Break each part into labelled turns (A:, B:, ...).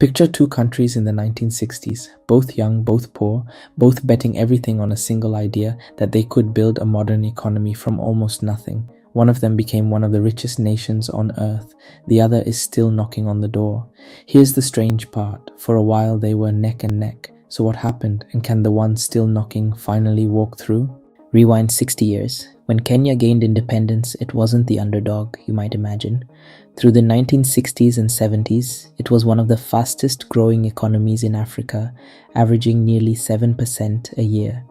A: Picture two countries in the 1960s, both young, both poor, both betting everything on a single idea that they could build a modern economy from almost nothing. One of them became one of the richest nations on earth. The other is still knocking on the door. Here's the strange part. For a while they were neck and neck. So what happened, and can the one still knocking finally walk through? Rewind 60 years. When Kenya gained independence, it wasn't the underdog, you might imagine. Through the 1960s and 70s, it was one of the fastest growing economies in Africa, averaging nearly 7% a year.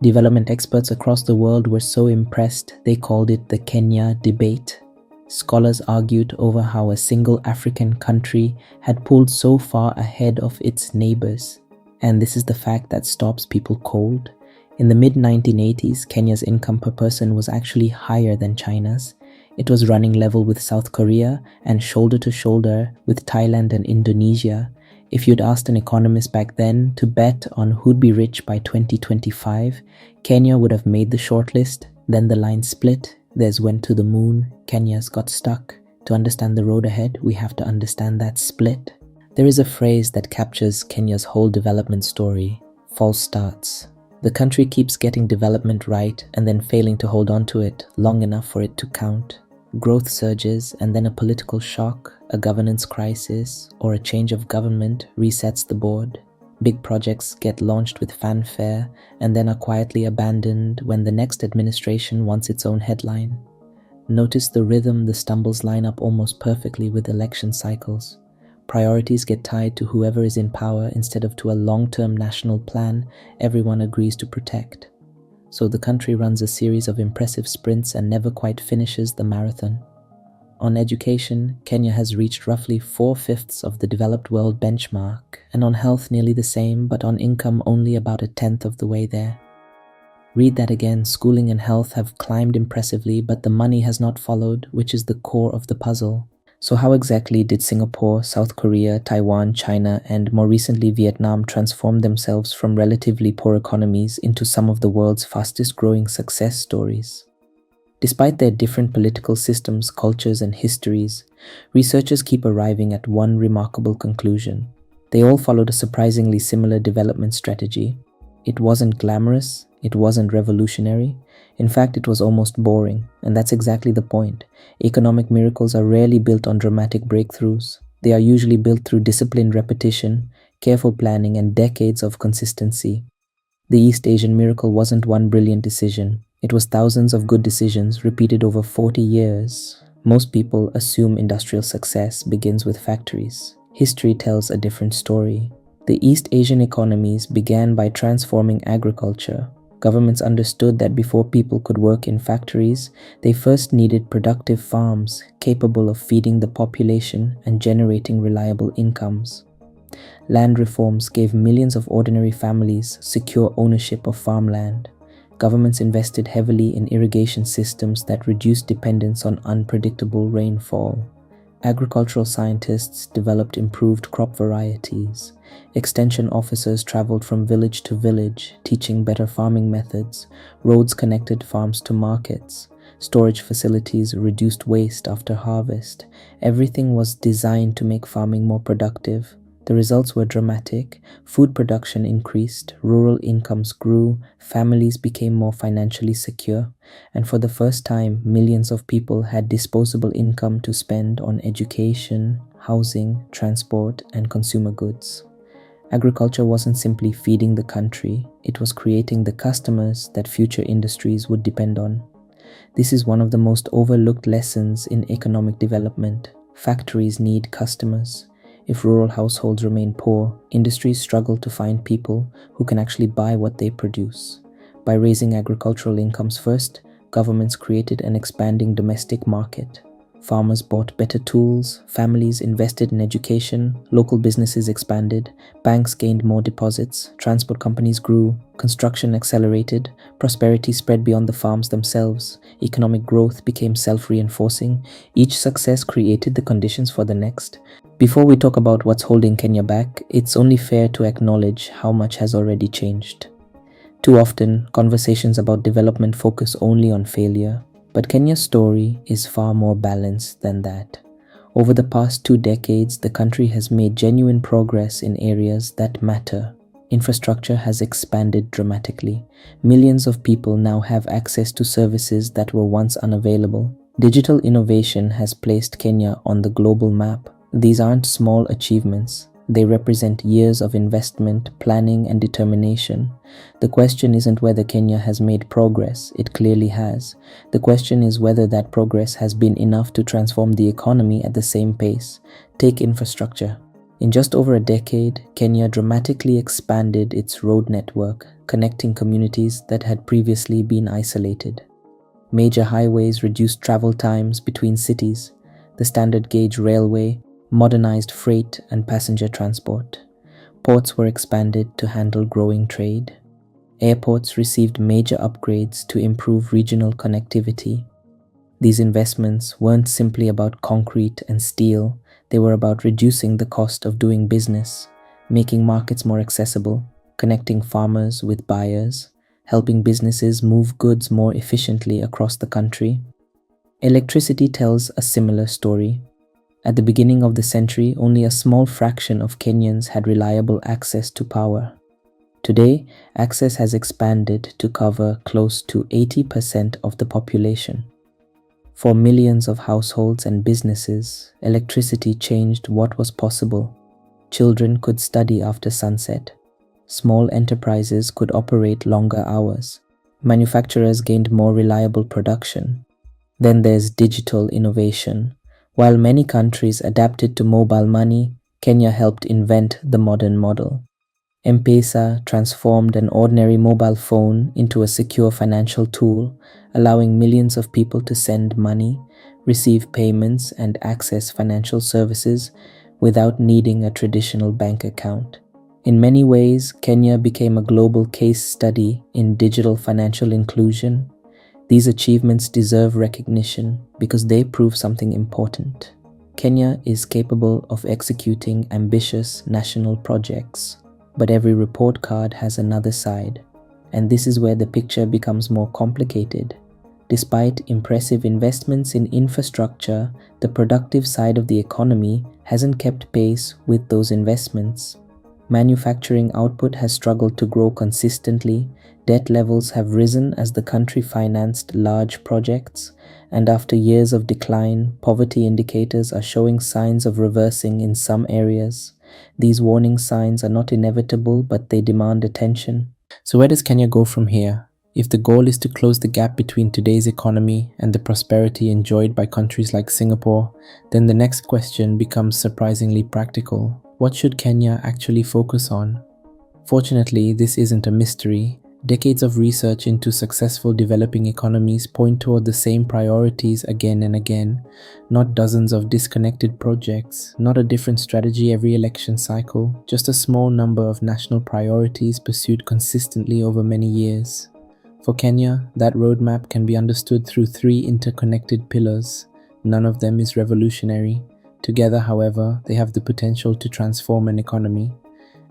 A: Development experts across the world were so impressed, they called it the Kenya debate. Scholars argued over how a single African country had pulled so far ahead of its neighbors. And this is the fact that stops people cold. In the mid-1980s, Kenya's income per person was actually higher than China's. It was running level with South Korea and shoulder to shoulder with Thailand and Indonesia. If you'd asked an economist back then to bet on who'd be rich by 2025, Kenya would have made the shortlist. Then the line split. There's went to the moon. Kenya's got stuck. To understand the road ahead, we have to understand that split. There is a phrase that captures Kenya's whole development story: false starts. The country keeps getting development right and then failing to hold on to it long enough for it to count. Growth surges, and then a political shock, a governance crisis, or a change of government resets the board. Big projects get launched with fanfare and then are quietly abandoned when the next administration wants its own headline. Notice the rhythm. The stumbles line up almost perfectly with election cycles. Priorities get tied to whoever is in power instead of to a long-term national plan everyone agrees to protect. So the country runs a series of impressive sprints and never quite finishes the marathon. On education, Kenya has reached roughly 4/5 of the developed world benchmark, and on health nearly the same, but on income only about 1/10 of the way there. Read that again. Schooling and health have climbed impressively, but the money has not followed, which is the core of the puzzle. So how exactly did Singapore, South Korea, Taiwan, China, and more recently Vietnam transform themselves from relatively poor economies into some of the world's fastest growing success stories? Despite their different political systems, cultures, and histories, researchers keep arriving at one remarkable conclusion. They all followed a surprisingly similar development strategy. It wasn't glamorous, it wasn't revolutionary. In fact, it was almost boring, and that's exactly the point. Economic miracles are rarely built on dramatic breakthroughs. They are usually built through disciplined repetition, careful planning, and decades of consistency. The East Asian miracle wasn't one brilliant decision. It was thousands of good decisions repeated over 40 years. Most people assume industrial success begins with factories. History tells a different story. The East Asian economies began by transforming agriculture. Governments understood that before people could work in factories, they first needed productive farms capable of feeding the population and generating reliable incomes. Land reforms gave millions of ordinary families secure ownership of farmland. Governments invested heavily in irrigation systems that reduced dependence on unpredictable rainfall. Agricultural scientists developed improved crop varieties. Extension officers traveled from village to village, teaching better farming methods. Roads connected farms to markets. Storage facilities reduced waste after harvest. Everything was designed to make farming more productive. The results were dramatic. Food production increased, rural incomes grew, families became more financially secure, and for the first time, millions of people had disposable income to spend on education, housing, transport, and consumer goods. Agriculture wasn't simply feeding the country, it was creating the customers that future industries would depend on. This is one of the most overlooked lessons in economic development. Factories need customers. If rural households remain poor, industries struggle to find people who can actually buy what they produce. By raising agricultural incomes first, governments created an expanding domestic market. Farmers bought better tools, families invested in education, local businesses expanded, banks gained more deposits, transport companies grew, construction accelerated, prosperity spread beyond the farms themselves, economic growth became self-reinforcing. Each success created the conditions for the next. Before we talk about what's holding Kenya back, it's only fair to acknowledge how much has already changed. Too often, conversations about development focus only on failure. But Kenya's story is far more balanced than that. Over the past 2 decades, the country has made genuine progress in areas that matter. Infrastructure has expanded dramatically. Millions of people now have access to services that were once unavailable. Digital innovation has placed Kenya on the global map. These aren't small achievements. They represent years of investment, planning, and determination. The question isn't whether Kenya has made progress. It clearly has. The question is whether that progress has been enough to transform the economy at the same pace. Take infrastructure. In just over a decade, Kenya dramatically expanded its road network, connecting communities that had previously been isolated. Major highways reduced travel times between cities. The standard gauge railway modernized freight and passenger transport. Ports were expanded to handle growing trade. Airports received major upgrades to improve regional connectivity. These investments weren't simply about concrete and steel, they were about reducing the cost of doing business, making markets more accessible, connecting farmers with buyers, helping businesses move goods more efficiently across the country. Electricity tells a similar story. At the beginning of the century, only a small fraction of Kenyans had reliable access to power. Today, access has expanded to cover close to 80% of the population. For millions of households and businesses, electricity changed what was possible. Children could study after sunset. Small enterprises could operate longer hours. Manufacturers gained more reliable production. Then there's digital innovation. While many countries adapted to mobile money, Kenya helped invent the modern model. M-Pesa transformed an ordinary mobile phone into a secure financial tool, allowing millions of people to send money, receive payments, and access financial services without needing a traditional bank account. In many ways, Kenya became a global case study in digital financial inclusion. These achievements deserve recognition because they prove something important. Kenya is capable of executing ambitious national projects. But every report card has another side, and this is where the picture becomes more complicated. Despite impressive investments in infrastructure, the productive side of the economy hasn't kept pace with those investments. Manufacturing output has struggled to grow consistently, debt levels have risen as the country financed large projects, and after years of decline, poverty indicators are showing signs of reversing in some areas. These warning signs are not inevitable, but they demand attention. So where does Kenya go from here? If the goal is to close the gap between today's economy and the prosperity enjoyed by countries like Singapore, then the next question becomes surprisingly practical. What should Kenya actually focus on? Fortunately, this isn't a mystery. Decades of research into successful developing economies point toward the same priorities again and again, not dozens of disconnected projects, not a different strategy every election cycle, just a small number of national priorities pursued consistently over many years. For Kenya, that roadmap can be understood through three interconnected pillars. None of them is revolutionary. Together, however, they have the potential to transform an economy.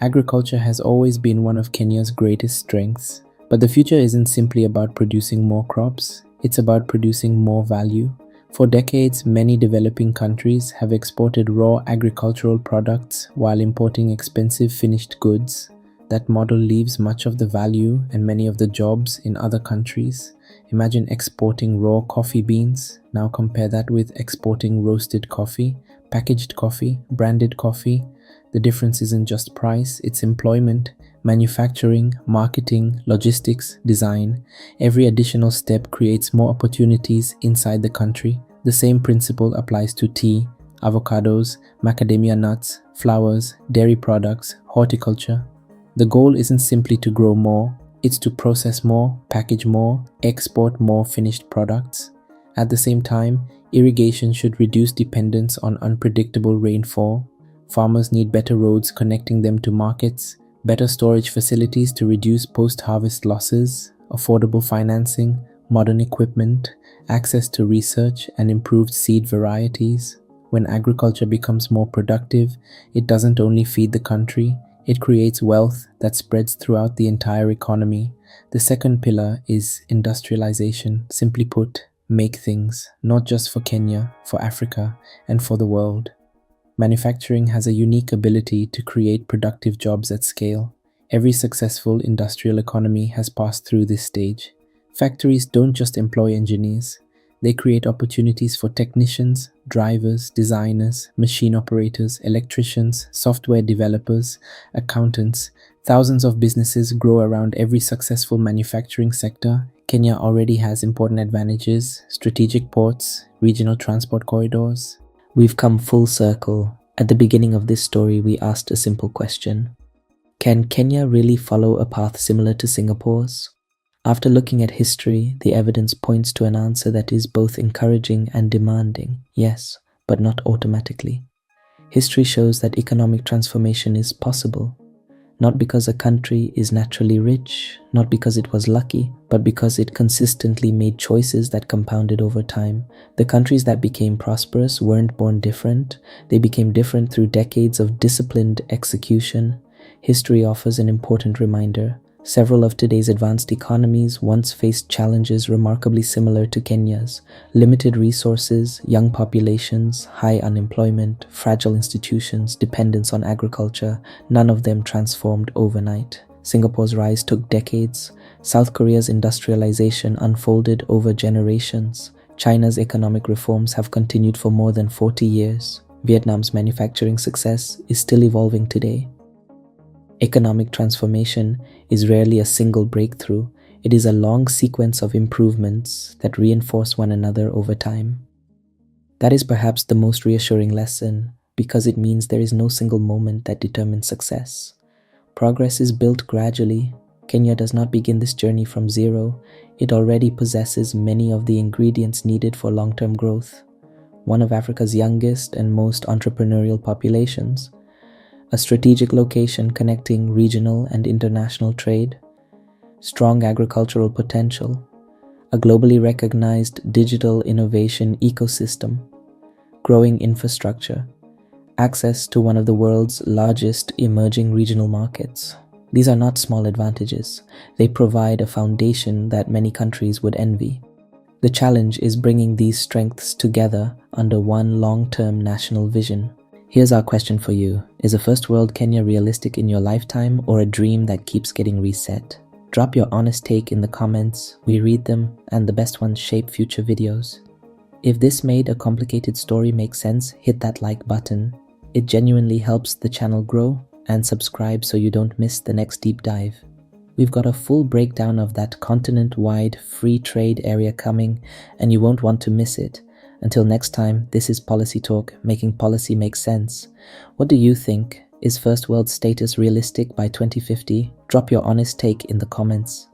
A: Agriculture has always been one of Kenya's greatest strengths, but the future isn't simply about producing more crops, it's about producing more value. For decades, many developing countries have exported raw agricultural products while importing expensive finished goods. That model leaves much of the value and many of the jobs in other countries. Imagine exporting raw coffee beans. Now compare that with exporting roasted coffee, packaged coffee, branded coffee. The difference isn't just price, it's employment, manufacturing, marketing, logistics, design. Every additional step creates more opportunities inside the country. The same principle applies to tea, avocados, macadamia nuts, flowers, dairy products, horticulture. The goal isn't simply to grow more, it's to process more, package more, export more finished products. At the same time, irrigation should reduce dependence on unpredictable rainfall. Farmers need better roads connecting them to markets, better storage facilities to reduce post-harvest losses, affordable financing, modern equipment, access to research, and improved seed varieties. When agriculture becomes more productive, it doesn't only feed the country, it creates wealth that spreads throughout the entire economy. The second pillar is industrialization. Simply put, make things, not just for Kenya, for Africa, and for the world. Manufacturing has a unique ability to create productive jobs at scale. Every successful industrial economy has passed through this stage. Factories don't just employ engineers, they create opportunities for technicians, drivers, designers, machine operators, electricians, software developers, accountants. Thousands of businesses grow around every successful manufacturing sector. Kenya already has important advantages: strategic ports, regional transport corridors. We've come full circle. At the beginning of this story, we asked a simple question: can Kenya really follow a path similar to Singapore's? After looking at history, the evidence points to an answer that is both encouraging and demanding. Yes, but not automatically. History shows that economic transformation is possible, not because a country is naturally rich, not because it was lucky, but because it consistently made choices that compounded over time. The countries that became prosperous weren't born different, they became different through decades of disciplined execution. History offers an important reminder. Several of today's advanced economies once faced challenges remarkably similar to Kenya's: limited resources, young populations, high unemployment, fragile institutions, dependence on agriculture. None of them transformed overnight. Singapore's rise took decades. South Korea's industrialization unfolded over generations. China's economic reforms have continued for more than 40 years. Vietnam's manufacturing success is still evolving today. Economic transformation is rarely a single breakthrough. It is a long sequence of improvements that reinforce one another over time. That is perhaps the most reassuring lesson, because it means there is no single moment that determines success. Progress is built gradually. Kenya does not begin this journey from zero. It already possesses many of the ingredients needed for long-term growth. One of Africa's youngest and most entrepreneurial populations, a strategic location connecting regional and international trade, strong agricultural potential, a globally recognized digital innovation ecosystem, growing infrastructure, access to one of the world's largest emerging regional markets. These are not small advantages. They provide a foundation that many countries would envy. The challenge is bringing these strengths together under one long-term national vision. Here's our question for you. Is a first world Kenya realistic in your lifetime, or a dream that keeps getting reset? Drop your honest take in the comments. We read them, and the best ones shape future videos. If this made a complicated story make sense, hit that like button. It genuinely helps the channel grow, and subscribe so you don't miss the next deep dive. We've got a full breakdown of that continent-wide free trade area coming, and you won't want to miss it. Until next time, this is Policy Talk, making policy make sense. What do you think? Is first world status realistic by 2050? Drop your honest take in the comments.